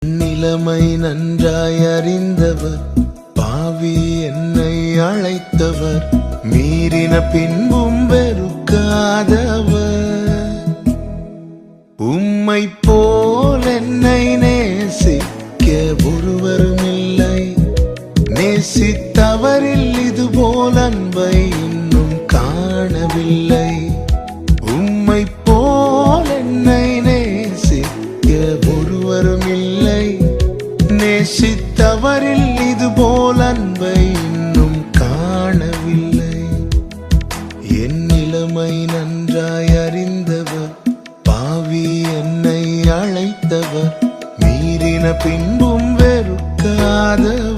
நிலைமை நன்றாய் அறிந்தவர், பாவி என்னை அழைத்தவர், மீறின பின்பும் வெறுக்காதவர். உம்மை போல் என்னை நேசிக்க ஒருவரும் இல்லை, நேசித்தவரில் இதுபோல் அன்பை இன்னும் காணவில்லை. உம்மை போல் என்னை நேசிக்க ஒருவரும் இல்லை, நேசித்தவரில் இதுபோல் அன்பை இன்னும் காணவில்லை. என் நிலைமை நன்றாய் அறிந்தவர், பாவி என்னை அழைத்தவர், மீறின பின்பும் வெறுக்காதவர்.